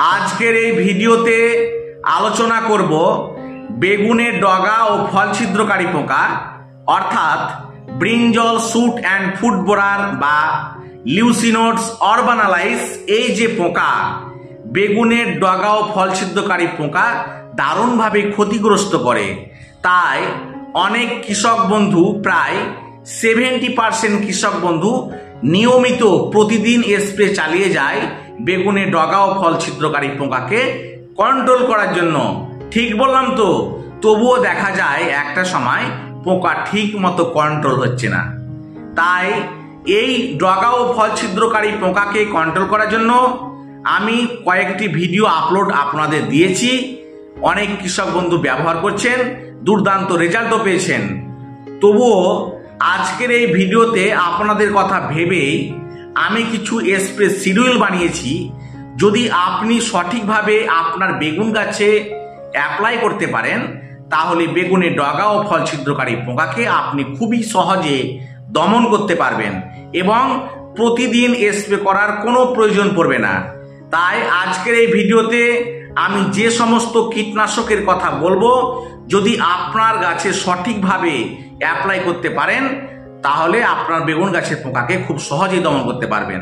আজকের এই ভিডিওতে আলোচনা করব বেগুনের ডগা ও ফল ছিদ্রকারী পোকা অর্থাৎ ব্রিঞ্জল শুট অ্যান্ড ফুড বোরার বা লিউসিনোডস অরবানালাইস। এই যে পোকা বেগুনের ডগা ও ফল ছিদ্রকারী পোকা দারুণভাবে ক্ষতিগ্রস্ত করে, তাই অনেক কৃষক বন্ধু প্রায় 70% কৃষক বন্ধু নিয়মিত প্রতিদিন স্প্রে চালিয়ে যায় বেগুনের ডগা ও ফল ছিদ্রকারী পোকাকে কন্ট্রোল করার জন্য। ঠিক বললাম তো? তবুও দেখা যায় একটা সময় পোকা ঠিক মতো কন্ট্রোল হচ্ছে না। তাই এই ডগা ও ফল ছিদ্রকারী পোকাকে কন্ট্রোল করার জন্য আমি কয়েকটি ভিডিও আপলোড আপনাদের দিয়েছি। অনেক কৃষক বন্ধু ব্যবহার করছেন, দুর্দান্ত রেজাল্টও পেয়েছেন। তবুও আজকের এই ভিডিওতে আপনাদের কথা ভেবেই আমি কিছু স্প্রে শিডিউল বানিয়েছি। যদি আপনি সঠিকভাবে আপনার বেগুন গাছে অ্যাপ্লাই করতে পারেন তাহলে বেগুনের ডগা ও ফল ছিদ্রকারী পোকাকে আপনি খুবই সহজে দমন করতে পারবেন এবং প্রতিদিন স্প্রে করার কোনো প্রয়োজন পড়বে না। তাই আজকের এই ভিডিওতে আমি যে সমস্ত কীটনাশকের কথা বলবো, যদি আপনার গাছে সঠিকভাবে অ্যাপ্লাই করতে পারেন তাহলে আপনার বেগুন গাছের পোকাকে খুব সহজেই দমন করতে পারবেন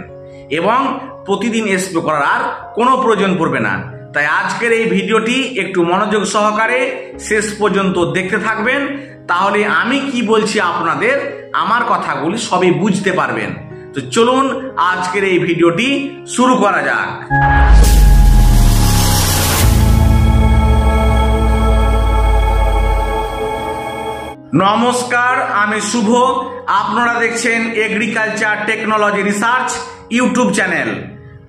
এবং প্রতিদিন স্প্রে করার আর কোনো প্রয়োজন পড়বে না। তাই আজকের এই ভিডিওটি একটু মনোযোগ সহকারে শেষ পর্যন্ত দেখতে থাকবেন, তাহলে আমি কি বলছি আপনাদের আমার কথাগুলি সবই বুঝতে পারবেন। তো চলুন আজকের এই ভিডিওটি শুরু করা যাক। নমস্কার, আমি শুভ। আপনারা দেখছেন agriculture technology research YouTube channel.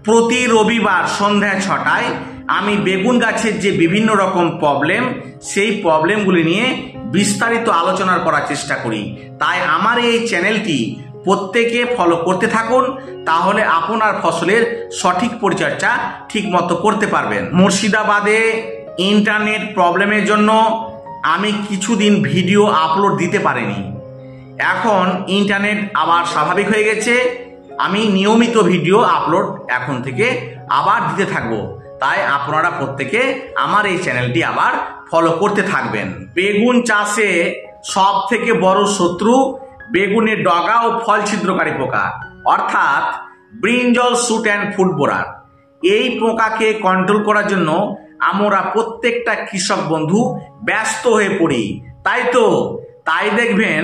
প্রতি রবিবার সন্ধ্যা 6টায় আমি বেগুন গাছের যে বিভিন্ন রকম প্রবলেম, সেই প্রবলেমগুলি নিয়ে বিস্তারিত আলোচনা করার চেষ্টা করি। তাই আমার এই চ্যানেলটি প্রত্যেকে ফলো করতে থাকুন, তাহলে আপনার ফসলের সঠিক পরিচর্যা ঠিক মতো করতে পারবেন। মুর্শিদাবাদে ইন্টারনেট প্রবলেমের জন্য আমি কিছুদিন ভিডিও আপলোড দিতে পারিনি। এখন ইন্টারনেট আবার স্বাভাবিক হয়ে গেছে, আমি নিয়মিত ভিডিও আপলোড এখন থেকে আবার দিতে থাকবো। তাই আপনারা প্রত্যেকে আমার এই চ্যানেলটি আবার ফলো করতে থাকবেন। বেগুন চাষে সব থেকে বড় শত্রু বেগুনের ডগা ও ফল ছিদ্রকারী পোকা অর্থাৎ ব্রিঞ্জল শুট অ্যান্ড ফুড বোরার। এই পোকাকে কন্ট্রোল করার জন্য আমরা প্রত্যেকটা কৃষক বন্ধু ব্যস্ত হয়ে পড়ি, তাই তো? তাই দেখবেন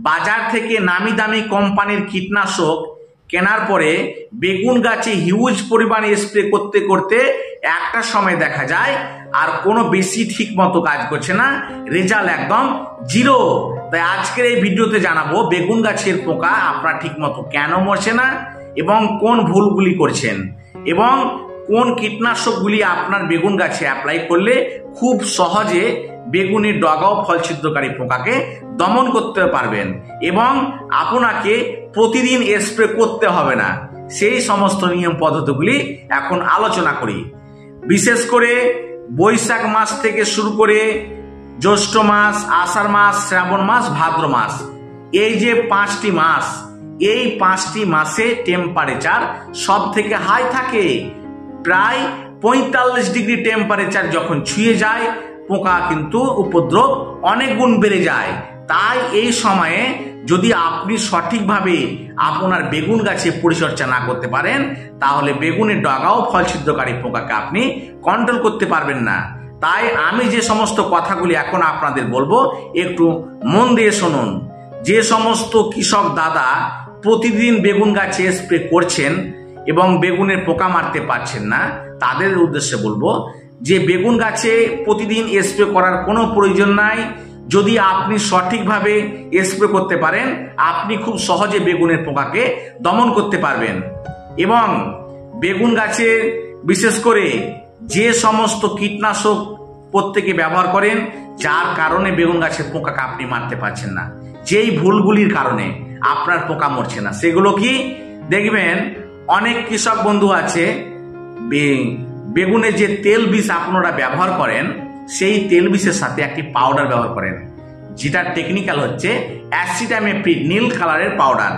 বাজার থেকে নামি দামি কোম্পানির কীটনাশক কেনার পরে বেগুন গাছে হিউজ পরিমাণে স্প্রে করতে করতে একটা সময় দেখা যায় আর কোনো বেশি ঠিক মতো কাজ করছে না, রেজাল্ট একদম জিরো। তাই আজকের এই ভিডিওতে জানাবো বেগুন গাছের পোকা আপনার ঠিক মতো কেন মরছে না এবং কোন ভুলগুলি করছেন এবং কোন কীটনাশকগুলি আপনার বেগুন গাছে অ্যাপ্লাই করলে খুব সহজে বেগুনের ডগা ও ফল ছিদ্রকারী পোকাকে দমন করতে পারবেন এবং আপনাকে প্রতিদিন স্প্রে করতে হবে না। সেই সমস্ত নিয়ম পদ্ধতিগুলি এখন আলোচনা করি। বিশেষ করে বৈশাখ মাস থেকে শুরু করে জ্যৈষ্ঠ মাস, আষাঢ় মাস, শ্রাবণ মাস, ভাদ্র মাস, এই যে 5টি মাস, এই 5টি মাসে টেম্পারেচার সব থেকে হাই থাকে। প্রায় 45 ডিগ্রি টেম্পারেচার যখন ছুঁয়ে যায় পোকা কিন্তু উপদ্রব অনেক গুণ বেড়ে যায়। তাই এই সময়ে যদি আপনি সঠিকভাবে আপনার বেগুন গাছে পরিচর্যা না করতে পারেন তাহলে বেগুনের ডগা ও ফল ছিদ্রকারী পোকাকে আপনি কন্ট্রোল করতে পারবেন না। তাই আমি যে সমস্ত কথাগুলি এখন আপনাদের বলবো একটু মন দিয়ে শুনুন। যে সমস্ত কৃষক দাদা প্রতিদিন বেগুন গাছে স্প্রে করছেন এবং বেগুনের পোকা মারতে পারছেন না, তাদের উদ্দেশ্যে বলবো যে বেগুন গাছে প্রতিদিন স্প্রে করার কোনো প্রয়োজন নাই। যদি আপনি সঠিকভাবে স্প্রে করতে পারেন আপনি খুব সহজে বেগুনের পোকাকে দমন করতে পারবেন এবং বেগুন গাছে বিশেষ করে যে সমস্ত কীটনাশক প্রত্যেকে ব্যবহার করেন যার কারণে বেগুন গাছের পোকাকে আপনি মারতে পারছেন না, যেই ভুলগুলির কারণে আপনার পোকা মরছে না, সেগুলো কি? দেখবেন অনেক কৃষক বন্ধু আছে বেগুনের যে তেল বিষ আপনারা ব্যবহার করেন সেই তেল বিষের সাথে একটি পাউডার ব্যবহার করেন, যেটার টেকনিক্যাল হচ্ছে অ্যাসিটামিপ্রিড নীল কালারের পাউডার।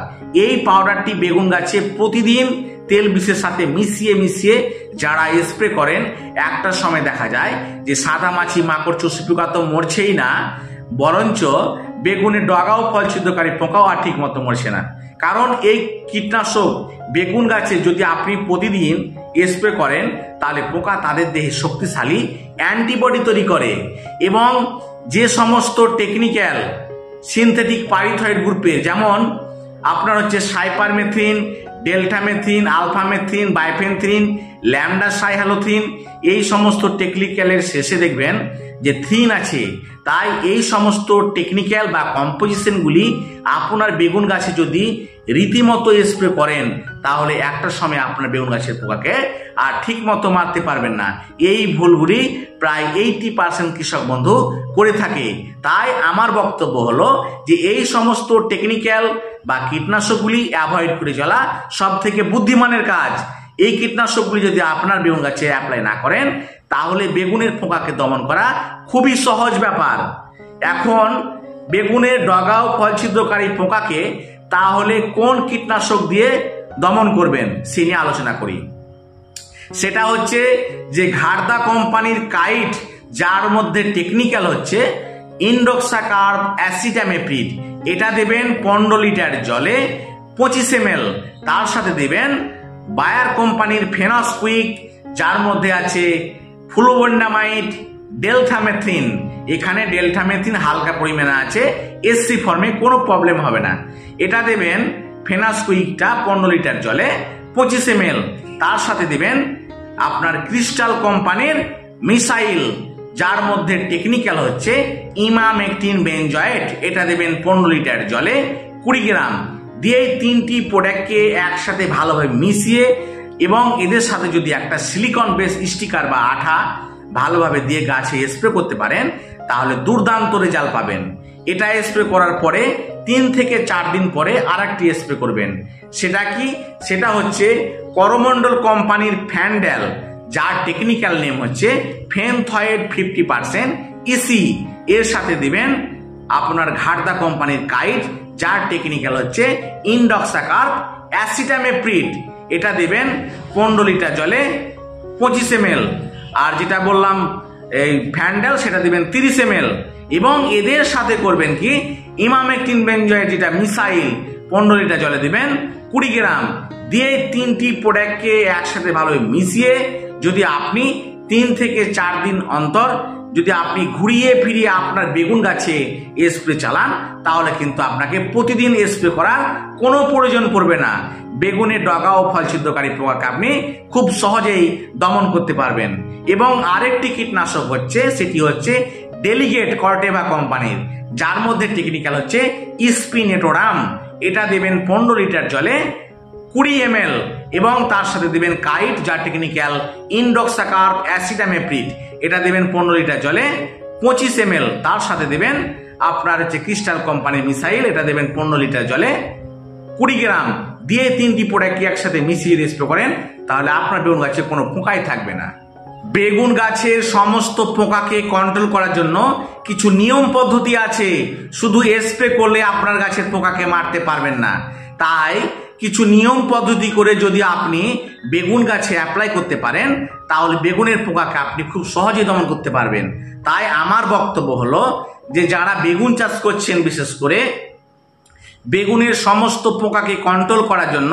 এই পাউডারটি বেগুন গাছে প্রতিদিন তেল বিষের সাথে মিশিয়ে মিশিয়ে যারা স্প্রে করেন, একটা সময় দেখা যায় যে সাদা মাছি, মাকড়, চুষি পোকা তো মরছেই না, বরঞ্চ বেগুনের ডগা ও ফল ছিদ্রকারী পোকাও আর ঠিক মতো মরছে না। কারণ এই কীটনাশক বেগুন গাছে যদি আপনি প্রতিদিন স্প্রে করেন, তাহলে পোকা তাদের দেহে শক্তিশালী অ্যান্টিবডি তৈরি করে এবং যে সমস্ত টেকনিক্যাল সিনথেটিক পাইরিথয়েড গ্রুপের, যেমন আপনার হচ্ছে cypermethrin, deltamethrin, alphamethrin, bifenthrin, lambda cyhalothrin, এই সমস্ত টেকনিক্যালের শেষে দেখবেন যে থ্রিন আছে। তাই এই সমস্ত টেকনিক্যাল বা কম্পোজিশনগুলি আপনার বেগুন গাছে যদি রীতিমতো স্প্রে করেন, তাহলে একটা সময় আপনার বেগুন গাছের পোকাকে আর ঠিক মতো মারতে পারবেন না। এই ভুলগুলি প্রায় 80% কৃষক বন্ধু করে থাকে। তাই আমার বক্তব্য হলো যে এই সমস্ত টেকনিক্যাল বা কীটনাশকগুলি অ্যাভয়েড করে চলা সব থেকে বুদ্ধিমানের কাজ। এই কীটনাশকগুলি যদি আপনার বেগুন গাছে অ্যাপ্লাই না করেন, তাহলে বেগুনের পোকাকে দমন করা খুবই সহজ ব্যাপার। এখন বেগুনের ডগা ও ফল ছিদ্রকারী পোকাকে তাহলে কোন কীটনাশক দিয়ে দমন করবেন সে নিয়ে আলোচনা করি। সেটা হচ্ছে যে ঘাড়দা কোম্পানির কাইট, যার মধ্যে টেকনিক্যাল হচ্ছে ইন্ডোক্সাকার্ব অ্যাসিটামেপ্রিড, এটা দেবেন 15 লিটার জলে 25 ml। তার সাথে দেবেন বায়ার কোম্পানির ফেনসকুইক, যার মধ্যে আছে ফ্লুবন্ডামাইড, ডেলথামেথ্রিন। এখানে ডেলথামেথ্রিন হালকা পরিমাণে আছে, এসসি ফর্মে, কোনো প্রবলেম হবে না। এটা দেবেন ফেনাসকুইকটা 15 লিটার জলে 25 ml। তার সাথে দেবেন আপনার ক্রিস্টাল কোম্পানির মিসাইল, যার মধ্যে টেকনিক্যাল হচ্ছে ইমামেকটিন বেনজয়েট, এটা দেবেন 15 লিটার জলে 20 গ্রাম। দিয়ে এই তিনটি প্রোডাক্টকে একসাথে ভালোভাবে মিশিয়ে এবং এদের সাথে যদি একটা সিলিকন বেস স্টিকার বা আঠা ভালোভাবে দিয়ে গাছে স্প্রে করতে পারেন, তাহলে দুর্দান্ত রেজাল্ট পাবেন। এটা স্প্রে করার পরে 3 থেকে 4 দিন পরে আরেকটি স্প্রে করবেন। সেটা কি? সেটা হচ্ছে করমন্ডল কোম্পানির ফ্যান্ডেল, যার টেকনিক্যাল নেম হচ্ছে ফেনথয়েড 50% ইসি। এর সাথে দিবেন আপনার ঘাড়দা কোম্পানির কাইট, যার টেকনিক্যাল হচ্ছে ইন্ডোক্সাকার্ব অ্যাসিটামেপ্রিড, এটা দেবেন 15 লিটার জলে 25 ml। আর যেটা বললাম এই ফ্যান্ডেল, সেটা দিবেন 30 ml। এবং এদের সাথে করবেন কি ইমামেকটিন বেনজয়েট, যেটা মিসাইল, 15 লিটার জলে দিবেন 20 গ্রাম। দিয়ে তিনটি প্রোডাক্টকে একসাথে ভালোভাবে মিশিয়ে যদি আপনি 3 থেকে 4 দিন অন্তর যদি আপনি ঘুরিয়ে ফিরিয়ে আপনার বেগুন গাছে স্প্রে চালান, তাহলে কিন্তু আপনাকে প্রতিদিন স্প্রে করার কোনো প্রয়োজন পড়বে না। বেগুনের ডগা ও ফল ছিদ্রকারী পোকাকে আপনি খুব সহজেই দমন করতে পারবেন। এবং আরেকটি কীটনাশক হচ্ছে, সেটি হচ্ছে ডেলিগেট কর্টেভা কোম্পানির, যার মধ্যে টেকনিক্যাল হচ্ছে স্পিনেটোরাম, এটা দেবেন 15 লিটার জলে 20 ml। এবং তার সাথে দেবেন কাইট, যার টেকনিক্যাল ইন্ডোক্সাকার্ব অ্যাসিটামেপ্রিড, এটা দেবেন 15 লিটার জলে 25 ml। তার সাথে দেবেন আপনার হচ্ছে ক্রিস্টাল কোম্পানির মিসাইল, এটা দেবেন 15 লিটার জলে 20 গ্রাম। দিয়ে তিনটি প্রোডাক্টকে একসাথে মিশিয়ে স্প্রে করেন, তাহলে আপনার বেগুন গাছে কোনো পোকাই থাকবে না। বেগুন গাছের সমস্ত পোকাকে কন্ট্রোল করার জন্য কিছু নিয়ম পদ্ধতি আছে। শুধু স্প্রে করলে আপনার গাছের পোকাকে মারতে পারবেন না। তাই কিছু নিয়ম পদ্ধতি করে যদি আপনি বেগুন গাছে অ্যাপ্লাই করতে পারেন, তাহলে বেগুনের পোকাকে আপনি খুব সহজে দমন করতে পারবেন। তাই আমার বক্তব্য হলো যে যারা বেগুন চাষ করছেন, বিশেষ করে বেগুনের সমস্ত পোকাকে কন্ট্রোল করার জন্য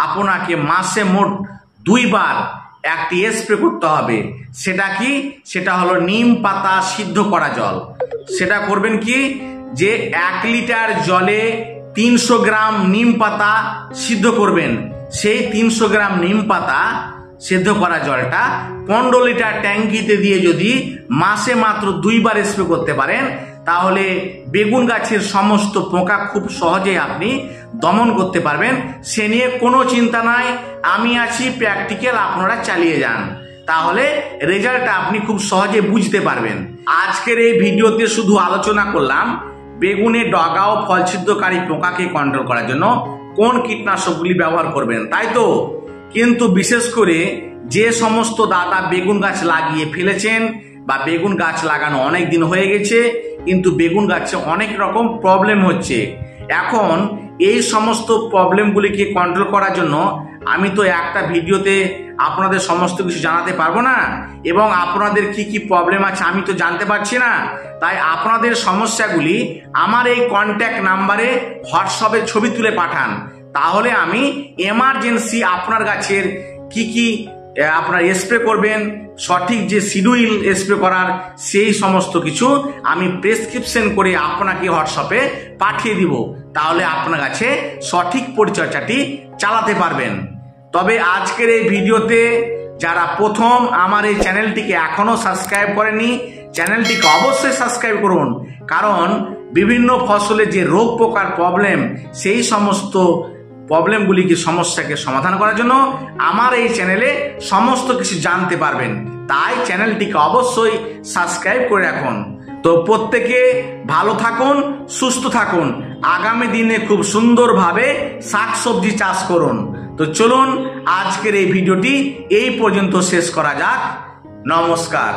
আপনাকে মাসে মোট 2 বার একটি স্প্রে করতে হবে। সেটা কি? সেটা হলো নিম পাতা সিদ্ধ করা জল। সেটা করবেন কি, যে 1 লিটার জলে 300 গ্রাম নিম পাতা সিদ্ধ করবেন। সেই 300 গ্রাম নিম পাতা সিদ্ধ করা জলটা 15 লিটার ট্যাঙ্কিতে দিয়ে যদি মাসে মাত্র 2 বার স্প্রে করতে পারেন, তাহলে বেগুন গাছের সমস্ত পোকা খুব সহজেই আপনি দমন করতে পারবেন। সে নিয়ে কোনো চিন্তা নাই, আমি আছি, প্র্যাকটিক্যাল আপনারা চালিয়ে যান, তাহলে রেজাল্টটা আপনি খুব সহজে বুঝতে পারবেন। আজকের এই ভিডিওতে শুধু আলোচনা করলাম বেগুনের ডগা ও ফল ছিদ্রকারী পোকাকে কন্ট্রোল করার জন্য কোন কীটনাশকগুলি ব্যবহার করবেন, তাই তো। কিন্তু বিশেষ করে যে সমস্ত দাদা বেগুন গাছ লাগিয়ে ফেলেছেন বা বেগুন গাছ লাগানো অনেক দিন হয়ে গেছে, কিন্তু বেগুন গাছে অনেক রকম প্রবলেম হচ্ছে, এখন এই সমস্ত প্রবলেমগুলিকে কন্ট্রোল করার জন্য আমি তো একটা ভিডিওতে আপনাদের সমস্ত কিছু জানাতে পারবো না, এবং আপনাদের কি কি প্রবলেম আছে আমি তো জানতে পারছি না। তাই আপনাদের সমস্যাগুলি আমার এই কন্ট্যাক্ট নাম্বারে হোয়াটসঅ্যাপে ছবি তুলে পাঠান, তাহলে আমি এমার্জেন্সি আপনার গাছের কি কি আপনার স্প্রে করবেন, সঠিক যে শিডিউল স্প্রে করার সেই সমস্ত কিছু আমি প্রেসক্রিপশন করে আপনাকে হোয়াটসঅ্যাপে পাঠিয়ে দিব, তাহলে আপনার কাছে সঠিক পরিচর্যাটি চালাতে পারবেন। তবে আজকের এই ভিডিওতে যারা প্রথম আমার এই চ্যানেলটিকে এখনো সাবস্ক্রাইব করেনি, চ্যানেলটিকে অবশ্যই সাবস্ক্রাইব করুন, কারণ বিভিন্ন ফসলে যে রোগ পোকার প্রবলেম সেই সমস্ত প্রবলেমগুলিকে সমস্যাকে সমাধান করার জন্য আমার এই চ্যানেলে সমস্ত কিছু জানতে পারবেন। তাই চ্যানেলটিকে অবশ্যই সাবস্ক্রাইব করে রাখুন। তো প্রত্যেকে ভালো থাকুন, সুস্থ থাকুন, আগামী দিনে খুব সুন্দরভাবে শাকসবজি চাষ করুন। তো চলুন আজকের এই ভিডিওটি এই পর্যন্ত শেষ করা যাক। নমস্কার।